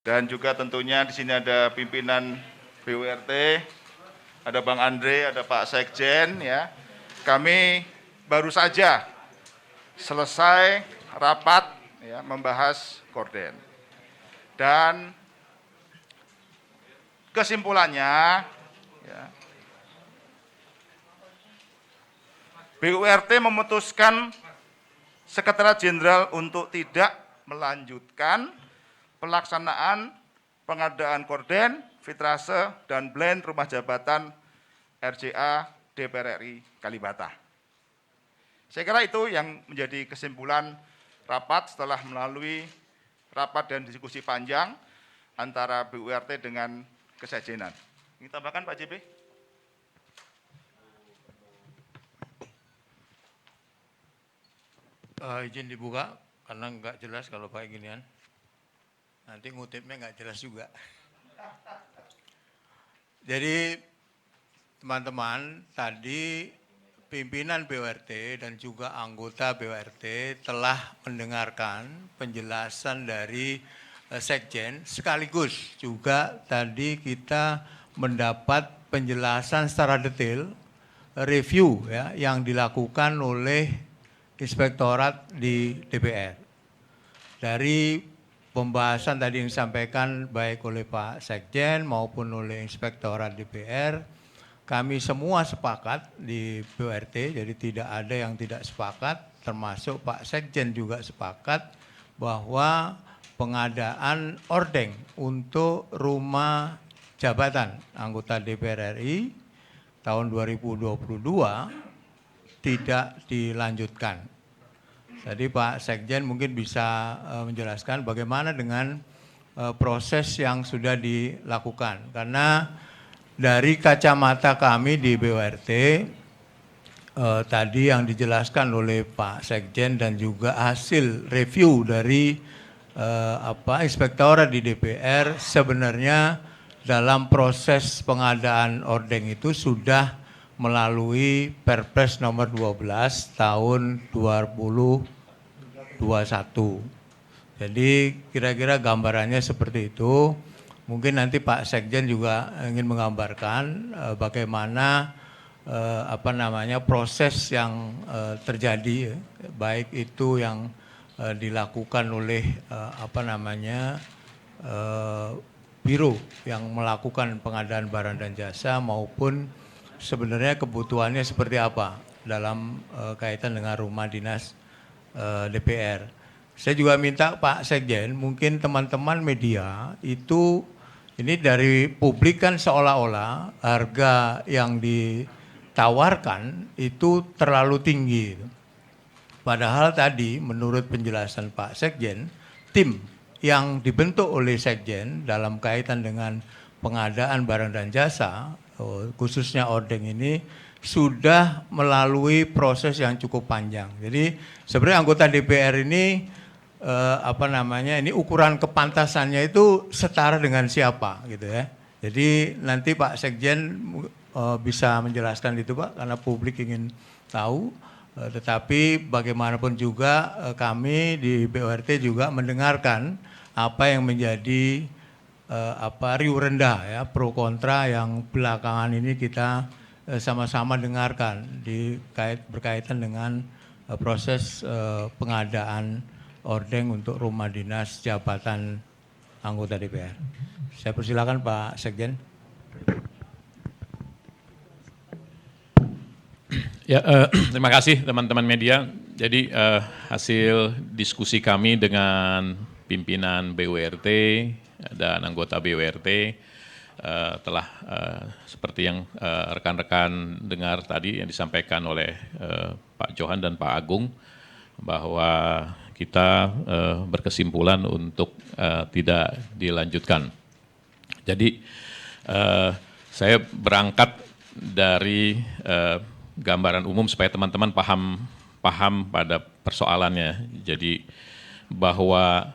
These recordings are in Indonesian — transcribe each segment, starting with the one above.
Dan juga tentunya di sini ada pimpinan BURT, ada Bang Andre, ada Pak Sekjen ya. Kami baru saja selesai rapat ya, membahas gorden. Dan kesimpulannya ya, BURT memutuskan Sekretariat Jenderal untuk tidak melanjutkan pelaksanaan pengadaan gorden, fitrase, dan blend rumah jabatan RJA DPR RI Kalibata. Saya kira itu yang menjadi kesimpulan rapat setelah melalui rapat dan diskusi panjang antara BURT dengan Kesekjenan. Ingin tambahkan Pak JB? Izin dibuka karena nggak jelas kalau pakai ginian. Nanti ngutipnya nggak jelas juga. Jadi teman-teman, tadi pimpinan BURT dan juga anggota BURT telah mendengarkan penjelasan dari Sekjen, sekaligus juga tadi kita mendapat penjelasan secara detail, review ya, yang dilakukan oleh Inspektorat di DPR. Dari pembahasan tadi yang disampaikan baik oleh Pak Sekjen maupun oleh Inspektorat DPR, kami semua sepakat di BURT, jadi tidak ada yang tidak sepakat, termasuk Pak Sekjen juga sepakat bahwa pengadaan ordeng untuk rumah jabatan anggota DPR RI tahun 2022 tidak dilanjutkan. Jadi Pak Sekjen mungkin bisa menjelaskan bagaimana dengan proses yang sudah dilakukan. Karena dari kacamata kami di BURT, tadi yang dijelaskan oleh Pak Sekjen dan juga hasil review dari Inspektorat di DPR, sebenarnya dalam proses pengadaan ordeng itu sudah melalui Perpres nomor 12 tahun 2021. Jadi kira-kira gambarannya seperti itu. Mungkin nanti Pak Sekjen juga ingin menggambarkan bagaimana proses yang terjadi, baik itu yang dilakukan oleh biro yang melakukan pengadaan barang dan jasa maupun sebenarnya kebutuhannya seperti apa dalam kaitan dengan rumah dinas DPR. Saya juga minta Pak Sekjen, mungkin teman-teman media itu ini dari publik kan seolah-olah harga yang ditawarkan itu terlalu tinggi. Padahal tadi menurut penjelasan Pak Sekjen, tim yang dibentuk oleh Sekjen dalam kaitan dengan pengadaan barang dan jasa, khususnya ordeng ini, sudah melalui proses yang cukup panjang. Jadi sebenarnya anggota DPR ini ini ukuran kepantasannya itu setara dengan siapa gitu ya. Jadi nanti Pak Sekjen bisa menjelaskan itu Pak, karena publik ingin tahu. Tetapi bagaimanapun juga kami di BURT juga mendengarkan apa yang menjadi riuh rendah ya, pro kontra yang belakangan ini kita sama-sama dengarkan berkaitan dengan proses pengadaan ordeng untuk rumah dinas jabatan anggota DPR. Saya persilakan Pak Sekjen. Ya, terima kasih teman-teman media. Jadi hasil diskusi kami dengan pimpinan BURT dan anggota BURT telah seperti yang rekan-rekan dengar tadi yang disampaikan oleh Pak Johan dan Pak Agung, bahwa kita berkesimpulan untuk tidak dilanjutkan. Jadi saya berangkat dari gambaran umum supaya teman-teman paham pada persoalannya. Jadi bahwa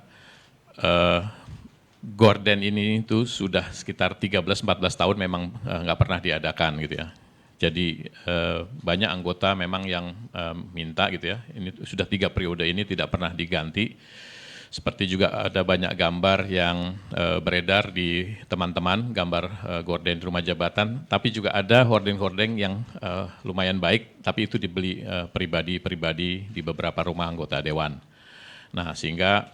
gorden ini itu sudah sekitar 13-14 tahun memang nggak pernah diadakan gitu ya. Jadi banyak anggota memang yang minta gitu ya, ini sudah 3 periode ini tidak pernah diganti. Seperti juga ada banyak gambar yang beredar di teman-teman, gambar gorden rumah jabatan, tapi juga ada hordeng-hordeng yang lumayan baik, tapi itu dibeli pribadi-pribadi di beberapa rumah anggota dewan. Nah, sehingga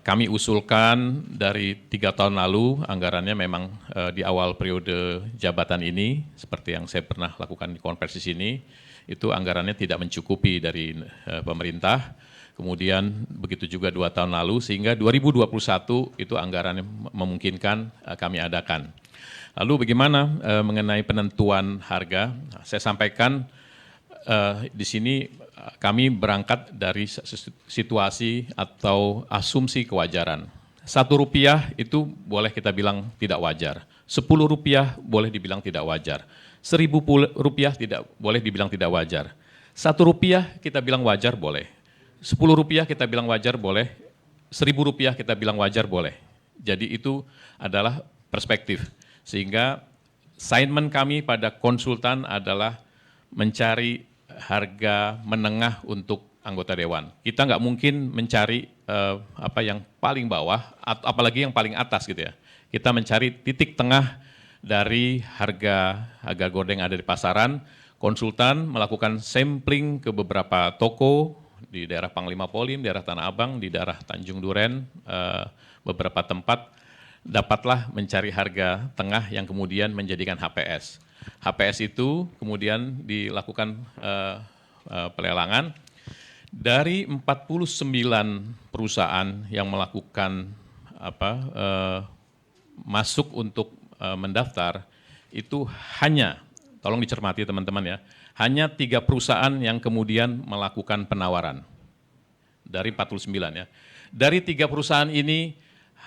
kami usulkan dari 3 tahun lalu, anggarannya memang di awal periode jabatan ini, seperti yang saya pernah lakukan di konversi sini, itu anggarannya tidak mencukupi dari pemerintah. Kemudian begitu juga 2 tahun lalu, sehingga 2021 itu anggarannya memungkinkan kami adakan. Lalu bagaimana mengenai penentuan harga? Nah, saya sampaikan di sini kami berangkat dari situasi atau asumsi kewajaran. Rp1 itu boleh kita bilang tidak wajar. Rp10 boleh dibilang tidak wajar. Rp1.000 tidak boleh dibilang tidak wajar. Rp1 kita bilang wajar boleh. Rp10 kita bilang wajar boleh. Rp1.000 kita bilang wajar boleh. Jadi itu adalah perspektif. Sehingga assignment kami pada konsultan adalah mencari harga menengah untuk anggota dewan. Kita nggak mungkin mencari apa yang paling bawah, apalagi yang paling atas gitu ya. Kita mencari titik tengah dari harga gorden yang ada di pasaran. Konsultan melakukan sampling ke beberapa toko di daerah Panglima Polim, daerah Tanah Abang, di daerah Tanjung Duren, beberapa tempat, dapatlah mencari harga tengah yang kemudian menjadikan HPS. HPS itu kemudian dilakukan pelelangan dari 49 perusahaan yang melakukan masuk untuk mendaftar, itu hanya, tolong dicermati teman-teman ya, hanya 3 perusahaan yang kemudian melakukan penawaran dari 49 ya. Dari 3 perusahaan ini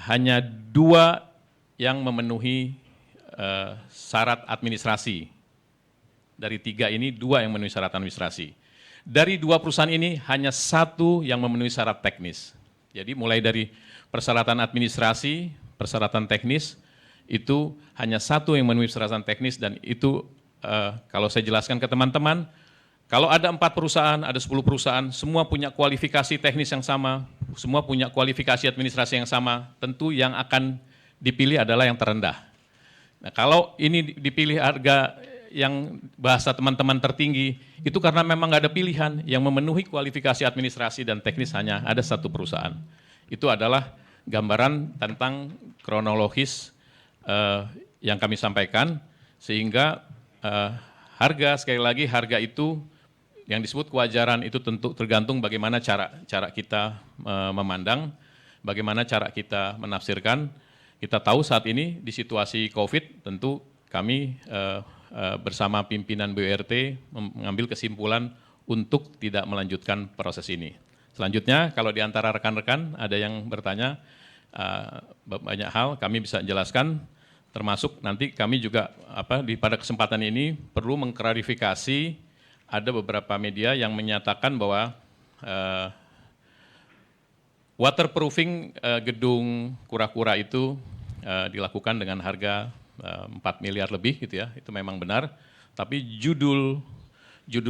hanya 2 yang memenuhi syarat administrasi. Dari 3 ini 2 yang memenuhi syarat administrasi. Dari 2 perusahaan ini hanya 1 yang memenuhi syarat teknis. Jadi mulai dari persyaratan administrasi, persyaratan teknis, itu hanya 1 yang memenuhi persyaratan teknis, dan itu kalau saya jelaskan ke teman-teman, kalau ada 4 perusahaan, ada 10 perusahaan, semua punya kualifikasi teknis yang sama, semua punya kualifikasi administrasi yang sama, tentu yang akan dipilih adalah yang terendah. Nah, kalau ini dipilih harga yang bahasa teman-teman tertinggi, itu karena memang nggak ada pilihan, yang memenuhi kualifikasi administrasi dan teknis hanya ada 1 perusahaan. Itu adalah gambaran tentang kronologis yang kami sampaikan, sehingga harga, sekali lagi harga itu yang disebut kewajaran itu tentu tergantung bagaimana cara kita memandang, bagaimana cara kita menafsirkan. Kita tahu saat ini di situasi COVID, tentu kami bersama pimpinan BURT mengambil kesimpulan untuk tidak melanjutkan proses ini. Selanjutnya, kalau di antara rekan-rekan ada yang bertanya banyak hal, kami bisa jelaskan, termasuk nanti kami juga pada kesempatan ini perlu mengklarifikasi, ada beberapa media yang menyatakan bahwa waterproofing gedung kura-kura itu dilakukan dengan harga 4 miliar lebih gitu ya, itu memang benar, tapi judul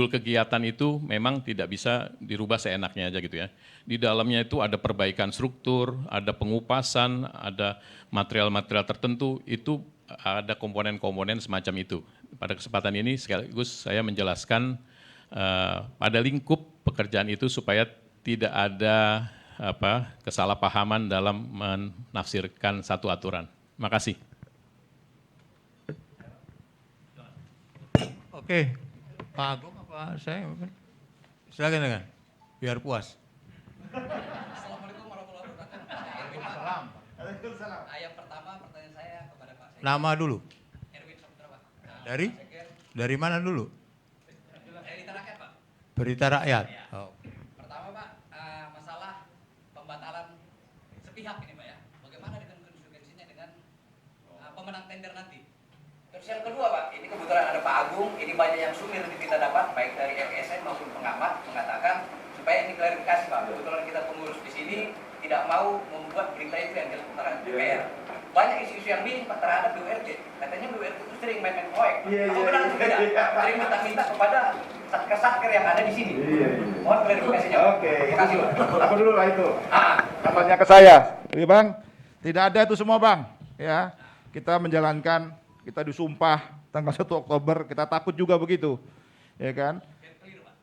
kegiatan itu memang tidak bisa dirubah seenaknya aja gitu ya. Di dalamnya itu ada perbaikan struktur, ada pengupasan, ada material-material tertentu, itu ada komponen-komponen semacam itu. Pada kesempatan ini sekaligus saya menjelaskan pada lingkup pekerjaan itu supaya tidak ada kesalahpahaman dalam menafsirkan satu aturan. Terima kasih. Oke, Pak Agung apa saya? Silakan dengan, biar puas. Assalamualaikum warahmatullahi wabarakatuh. Waalaikumsalam. Yang pertama pertanyaan saya kepada Pak Sekjen. Nama dulu. Erwin Saputra, Pak. Dari mana dulu? Berita Rakyat, Pak. Berita Rakyat. Ya. Oh. Pertama, Pak, masalah pembatalan sepihak ini, Pak ya. Bagaimana dengan konsekuensinya dengan pemenang tender nanti? Terus yang kedua, Pak, ini kebetulan ada Pak Agung, ini banyak yang sumir yang kita dapat, baik dari FSN maupun pengamat, mengatakan supaya ini klarifikasi, Pak. Kebetulan kita pengurus di sini tidak mau membuat berita itu yang dilakukan DPR. Banyak isu-isu yang miring, Pak, terhadap BURT. Katanya BURT itu sering main-main proyek. Apa benar atau tidak? Sering minta-minta kepada satker-satker yang ada di sini. Mohon klarifikasinya. Oke, Terima kasih, Pak. apa dulu lah itu? Tanya ke saya, ya Bang. Tidak ada itu semua Bang. Ya, kita menjalankan, kita disumpah tanggal 1 Oktober, kita takut juga begitu, ya kan?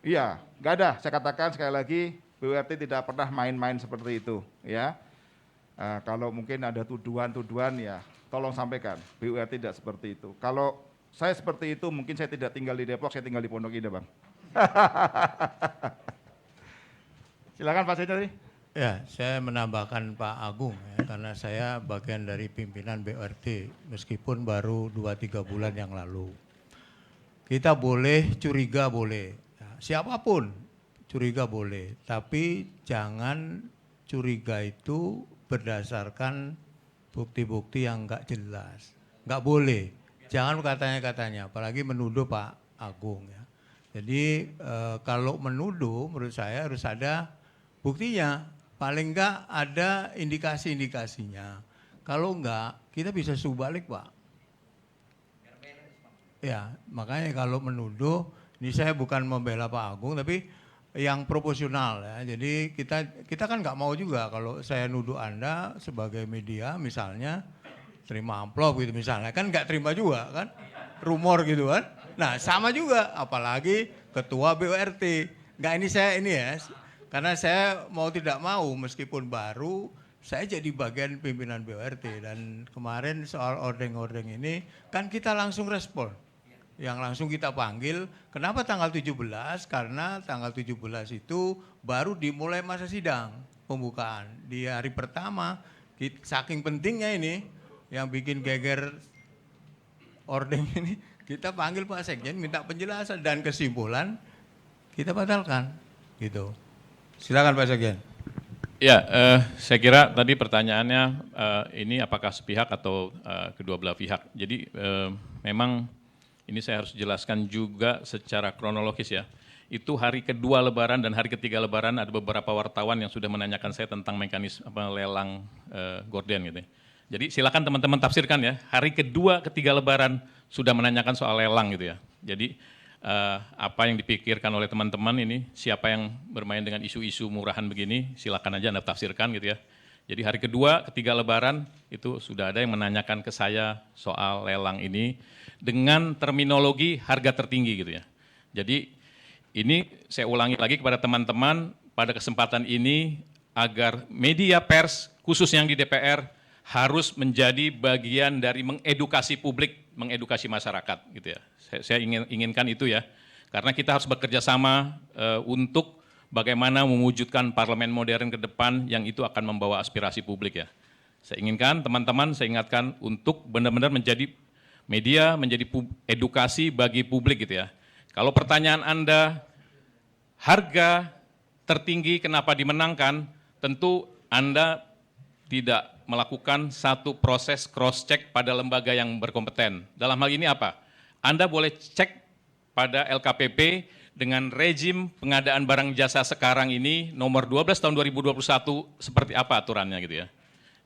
Iya, nggak ada. Saya katakan sekali lagi, BURT tidak pernah main-main seperti itu, ya. Kalau mungkin ada tuduhan-tuduhan, ya tolong sampaikan. BURT tidak seperti itu. Kalau saya seperti itu, mungkin saya tidak tinggal di Depok, saya tinggal di Pondok Indah, Bang. Silakan Pak Sekjen. Ya, saya menambahkan Pak Agung ya, karena saya bagian dari pimpinan BURT meskipun baru 2-3 bulan yang lalu. Kita boleh curiga boleh, ya, siapapun curiga boleh, tapi jangan curiga itu berdasarkan bukti-bukti yang nggak jelas. Nggak boleh, jangan katanya-katanya, apalagi menuduh Pak Agung ya. Jadi kalau menuduh menurut saya harus ada buktinya. Paling enggak ada indikasi-indikasinya. Kalau enggak, kita bisa subalik, Pak. Ya, makanya kalau menuduh, ini saya bukan membela Pak Agung, tapi yang proporsional ya. Jadi kita kan nggak mau juga kalau saya nuduh Anda sebagai media, misalnya terima amplop gitu misalnya, kan nggak terima juga kan, rumor gitu kan. Nah sama juga, apalagi ketua BURT. Nggak ini ya. Karena saya mau tidak mau meskipun baru, saya jadi bagian pimpinan BURT dan kemarin soal ordeng-ordeng ini kan kita langsung respon. Yang langsung kita panggil, kenapa tanggal 17? Karena tanggal 17 itu baru dimulai masa sidang pembukaan. Di hari pertama, saking pentingnya ini, yang bikin geger ordeng ini, kita panggil Pak Sekjen minta penjelasan dan kesimpulan kita batalkan gitu. Silakan Pak Sekjen. Ya, saya kira tadi pertanyaannya ini apakah sepihak atau kedua belah pihak. Jadi memang ini saya harus jelaskan juga secara kronologis ya. Itu hari kedua Lebaran dan hari ketiga Lebaran ada beberapa wartawan yang sudah menanyakan saya tentang mekanisme lelang gorden gitu. Jadi silakan teman-teman tafsirkan ya. Hari kedua ketiga Lebaran sudah menanyakan soal lelang gitu ya. Jadi apa yang dipikirkan oleh teman-teman ini, siapa yang bermain dengan isu-isu murahan begini, silakan aja Anda tafsirkan gitu ya. Jadi hari kedua, ketiga Lebaran itu sudah ada yang menanyakan ke saya soal lelang ini dengan terminologi harga tertinggi gitu ya. Jadi ini saya ulangi lagi kepada teman-teman pada kesempatan ini agar media pers khusus yang di DPR harus menjadi bagian dari mengedukasi publik, mengedukasi masyarakat gitu ya. Saya inginkan itu ya, karena kita harus bekerja sama untuk bagaimana mewujudkan parlemen modern ke depan yang itu akan membawa aspirasi publik ya. Saya inginkan teman-teman, saya ingatkan untuk benar-benar menjadi media, menjadi edukasi bagi publik gitu ya. Kalau pertanyaan Anda, harga tertinggi kenapa dimenangkan, tentu Anda tidak melakukan satu proses cross-check pada lembaga yang berkompeten. Dalam hal ini apa? Anda boleh cek pada LKPP dengan rezim pengadaan barang jasa sekarang ini nomor 12 tahun 2021 seperti apa aturannya gitu ya.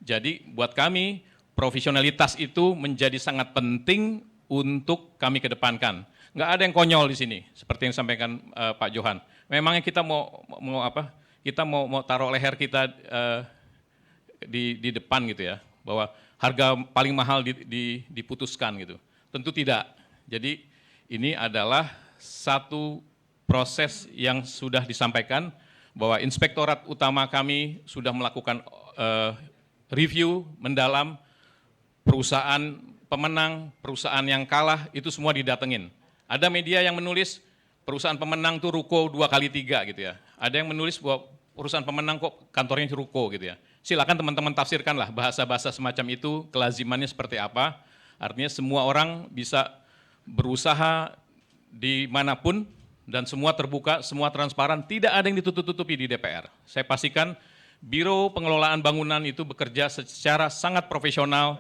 Jadi buat kami profesionalitas itu menjadi sangat penting untuk kami kedepankan. Nggak ada yang konyol di sini seperti yang disampaikan Pak Johan. Memangnya kita mau apa? Kita mau taruh leher kita di depan gitu ya, bahwa harga paling mahal diputuskan gitu. Tentu tidak. Jadi ini adalah satu proses yang sudah disampaikan bahwa Inspektorat Utama kami sudah melakukan review mendalam perusahaan pemenang, perusahaan yang kalah, itu semua didatengin. Ada media yang menulis perusahaan pemenang itu ruko 2 kali 3 gitu ya. Ada yang menulis bahwa perusahaan pemenang kok kantornya ruko gitu ya. Silakan teman-teman tafsirkanlah bahasa-bahasa semacam itu, kelazimannya seperti apa. Artinya semua orang bisa berusaha dimanapun dan semua terbuka, semua transparan, tidak ada yang ditutup-tutupi di DPR. Saya pastikan Biro Pengelolaan Bangunan itu bekerja secara sangat profesional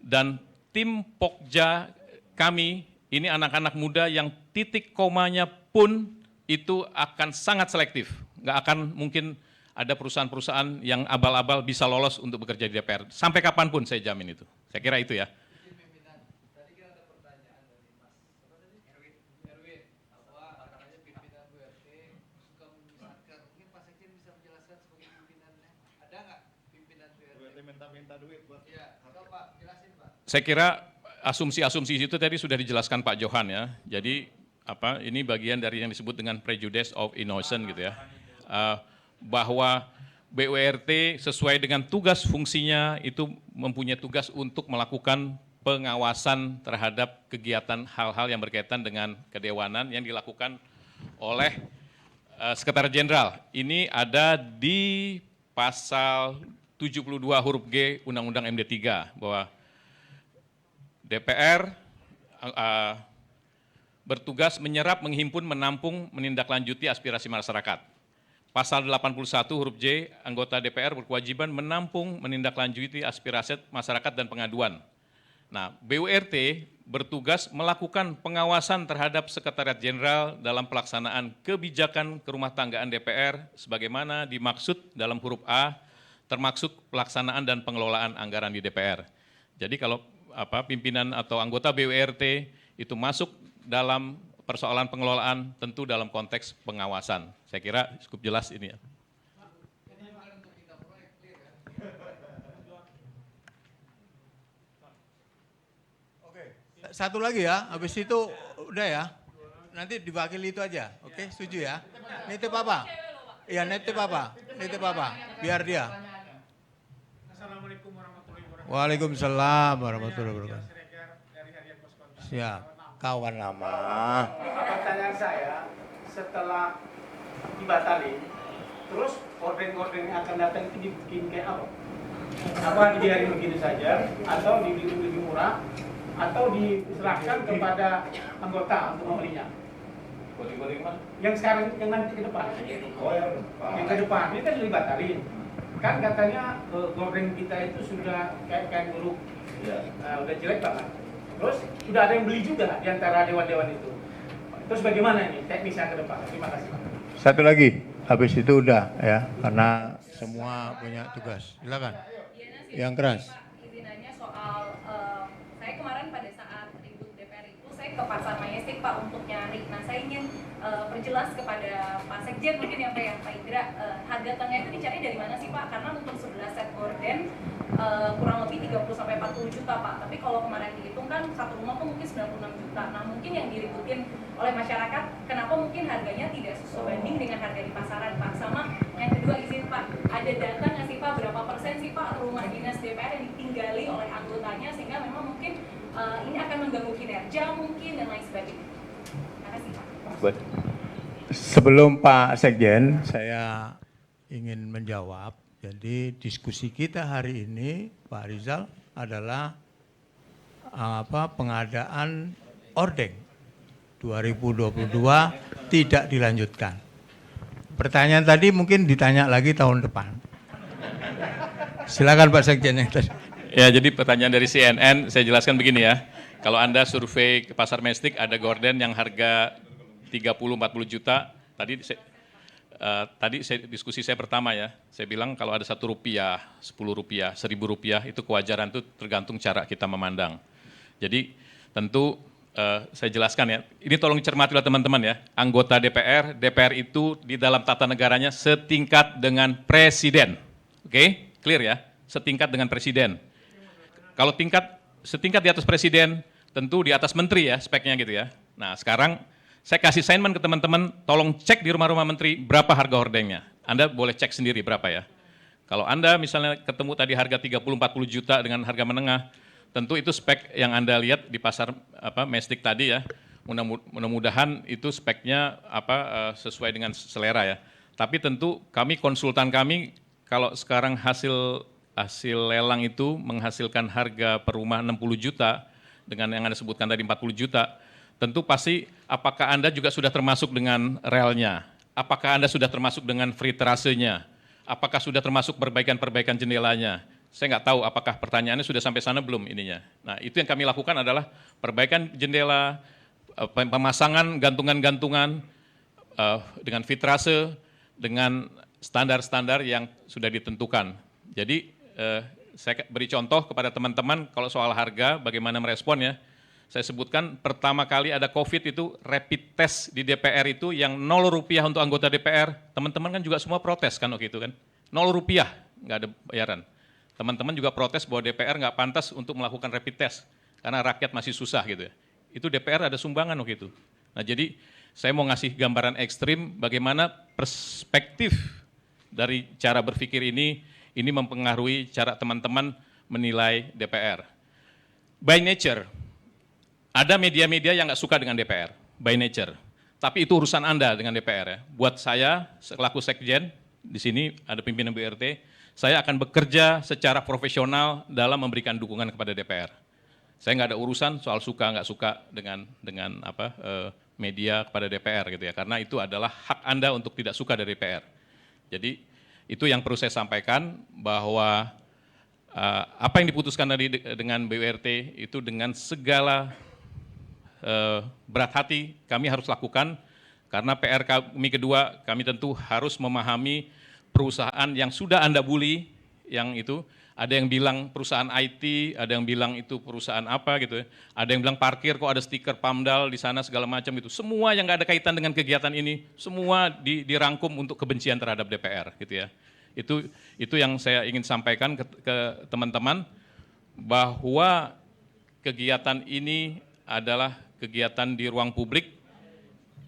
dan tim Pokja kami ini anak-anak muda yang titik komanya pun itu akan sangat selektif. Nggak akan mungkin ada perusahaan-perusahaan yang abal-abal bisa lolos untuk bekerja di DPR. Sampai kapanpun saya jamin itu. Saya kira itu ya. Saya kira asumsi-asumsi itu tadi sudah dijelaskan Pak Johan ya. Jadi ini bagian dari yang disebut dengan prejudice of innocence gitu ya. Bahwa BURT sesuai dengan tugas fungsinya itu mempunyai tugas untuk melakukan pengawasan terhadap kegiatan hal-hal yang berkaitan dengan kedewanan yang dilakukan oleh Sekretaris Jenderal. Ini ada di pasal 72 huruf G Undang-Undang MD3 bahwa DPR bertugas menyerap, menghimpun, menampung, menindaklanjuti aspirasi masyarakat. Pasal 81 huruf J, anggota DPR berkewajiban menampung, menindaklanjuti aspirasi masyarakat dan pengaduan. Nah, BURT bertugas melakukan pengawasan terhadap Sekretariat Jenderal dalam pelaksanaan kebijakan kerumah tanggaan DPR sebagaimana dimaksud dalam huruf A, termasuk pelaksanaan dan pengelolaan anggaran di DPR. Jadi kalau pimpinan atau anggota BURT itu masuk dalam persoalan pengelolaan tentu dalam konteks pengawasan. Saya kira cukup jelas ini ya. Satu lagi ya, habis itu udah ya. Nanti diwakili itu aja, oke? Setuju ya? Nitip apa? Iya, nitip apa? Nitip apa? Biar dia. Assalamualaikum warahmatullahi wabarakatuh. Waalaikumsalam warahmatullahi wabarakatuh. Siap, kawan lama. Pertanyaan saya, setelah dibatalin, terus gorden-gorden yang akan datang itu dibikin kayak apa? Apa dibiarin begini saja, atau dibeli lebih murah, atau diserahkan kepada anggota untuk membelinya? Yang sekarang, yang nanti ke depan. Yang ke depan, ini kan dibatalin. Kan katanya gorden kita itu sudah kayak dulu, udah jelek banget. Terus udah ada yang beli juga di antara dewan-dewan itu. Terus bagaimana ini teknisnya ke depan? Terima kasih Pak. Satu lagi, habis itu udah ya, karena semua punya tugas. Silakan. Yang keras. Pak, izin nanya soal saya kemarin pada saat ribut DPR itu saya ke Pasar Majestic Pak untuk nyari. Nah saya ingin perjelas kepada Pak Sekjen mungkin ya Pak Indra, harga tengah itu dicari dari mana sih Pak? Karena untuk 11 set gorden kurang lebih 30-40 juta Pak. Tapi kalau kemarin dihitung kan satu rumah tuh mungkin 96 juta. Nah mungkin yang diributin oleh masyarakat, kenapa mungkin harganya tidak sebanding dengan harga di pasaran Pak? Sama yang kedua izin Pak, ada data nggak sih Pak berapa persen sih Pak rumah dinas DPR yang ditinggali oleh anggotanya sehingga memang mungkin ini akan mengganggu kinerja mungkin dan lain sebagainya. Terima kasih Pak. Sebelum Pak Sekjen, saya ingin menjawab. Jadi diskusi kita hari ini, Pak Rizal, adalah pengadaan ordeng 2022 tidak dilanjutkan. Pertanyaan tadi mungkin ditanya lagi tahun depan. Silakan Pak Sekjen yang tadi. Ya, jadi pertanyaan dari CNN, saya jelaskan begini ya. Kalau Anda survei ke Pasar Majestic, ada gorden yang harga 30-40 juta. Tadi diskusi saya pertama ya, saya bilang kalau ada Rp1, Rp10, Rp1.000 itu kewajaran, itu tergantung cara kita memandang. Jadi tentu saya jelaskan ya, ini tolong dicermati oleh teman-teman ya, anggota DPR itu di dalam tata negaranya setingkat dengan presiden. Oke, clear ya, setingkat dengan presiden. Kalau setingkat di atas presiden, tentu di atas menteri ya speknya gitu ya. Nah sekarang saya kasih assignment ke teman-teman, tolong cek di rumah-rumah menteri berapa harga hordengnya. Anda boleh cek sendiri berapa ya. Kalau Anda misalnya ketemu tadi harga 30-40 juta dengan harga menengah, tentu itu spek yang Anda lihat di pasar Majestic tadi ya. Mudah-mudahan itu speknya sesuai dengan selera ya. Tapi tentu konsultan kami kalau sekarang hasil lelang itu menghasilkan harga per rumah 60 juta dengan yang Anda sebutkan tadi 40 juta, tentu pasti apakah Anda juga sudah termasuk dengan relnya, apakah Anda sudah termasuk dengan free terasenya, apakah sudah termasuk perbaikan-perbaikan jendelanya. Saya nggak tahu apakah pertanyaannya sudah sampai sana belum ininya. Nah itu yang kami lakukan adalah perbaikan jendela, pemasangan gantungan-gantungan dengan fitrase, dengan standar-standar yang sudah ditentukan. Jadi saya beri contoh kepada teman-teman kalau soal harga bagaimana merespon ya. Saya sebutkan pertama kali ada COVID itu rapid test di DPR itu yang Rp0 untuk anggota DPR. Teman-teman kan juga semua protes kan waktu itu kan. Rp0, nggak ada bayaran. teman-teman juga protes bahwa DPR nggak pantas untuk melakukan rapid test karena rakyat masih susah gitu ya. Itu DPR ada sumbangan waktu itu. Nah jadi saya mau ngasih gambaran ekstrim bagaimana perspektif dari cara berpikir ini mempengaruhi cara teman-teman menilai DPR. By nature, ada media-media yang nggak suka dengan DPR, by nature. Tapi itu urusan Anda dengan DPR ya. Buat saya, selaku sekjen, di sini ada pimpinan BRT, saya akan bekerja secara profesional dalam memberikan dukungan kepada DPR. Saya nggak ada urusan soal suka nggak suka dengan media kepada DPR gitu ya, karena itu adalah hak Anda untuk tidak suka dari DPR. Jadi itu yang perlu saya sampaikan bahwa apa yang diputuskan tadi dengan BURT itu dengan segala berat hati kami harus lakukan, karena PR kami kedua, kami tentu harus memahami perusahaan yang sudah Anda bully, yang itu ada yang bilang perusahaan IT, ada yang bilang itu perusahaan apa gitu ya, ada yang bilang parkir kok ada stiker Pamdal di sana segala macam itu, semua yang nggak ada kaitan dengan kegiatan ini, semua dirangkum untuk kebencian terhadap DPR gitu ya. Itu yang saya ingin sampaikan ke teman-teman, bahwa kegiatan ini adalah kegiatan di ruang publik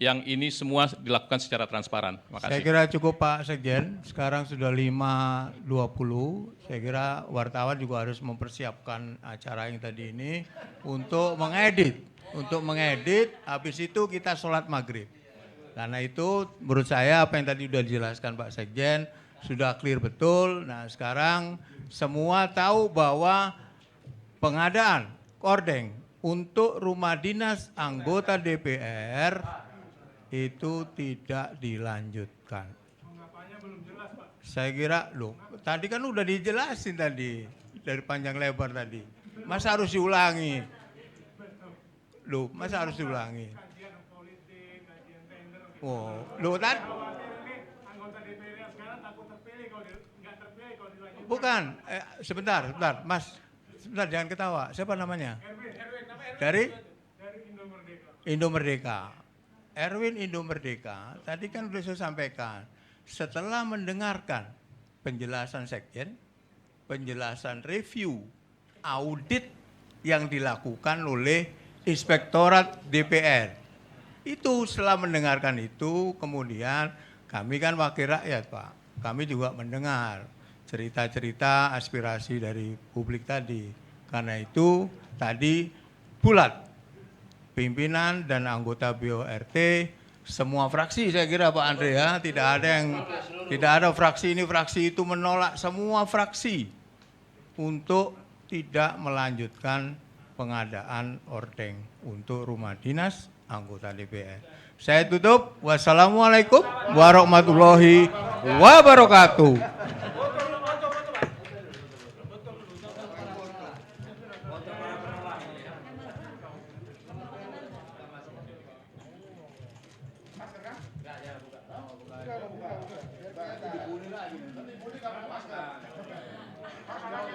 yang ini semua dilakukan secara transparan. Terima kasih. Saya kira cukup Pak Sekjen, sekarang sudah 5.20, saya kira wartawan juga harus mempersiapkan acara yang tadi ini untuk mengedit, habis itu kita sholat maghrib. Karena itu menurut saya apa yang tadi sudah dijelaskan Pak Sekjen, sudah clear betul. Nah sekarang semua tahu bahwa pengadaan kordeng untuk rumah dinas anggota DPR itu tidak dilanjutkan. Saya kira, loh, tadi kan udah dijelasin tadi dari panjang lebar tadi. Masa harus diulangi? Loh, masa harus diulangi? Oh, loh tadi. Bukan, sebentar, Mas, sebentar jangan ketawa. Siapa namanya? Dari Indo Merdeka. Erwin Indo Merdeka, tadi kan sudah saya sampaikan, setelah mendengarkan penjelasan Sekjen, penjelasan review, audit yang dilakukan oleh Inspektorat DPR. Itu setelah mendengarkan itu, kemudian kami kan wakil rakyat Pak, kami juga mendengar cerita-cerita aspirasi dari publik tadi. Karena itu tadi bulat pimpinan dan anggota BURT, semua fraksi saya kira Pak Andre ya, tidak ada fraksi ini fraksi itu menolak, semua fraksi untuk tidak melanjutkan pengadaan ordeng untuk rumah dinas anggota DPR. Saya tutup, wassalamualaikum warahmatullahi wabarakatuh.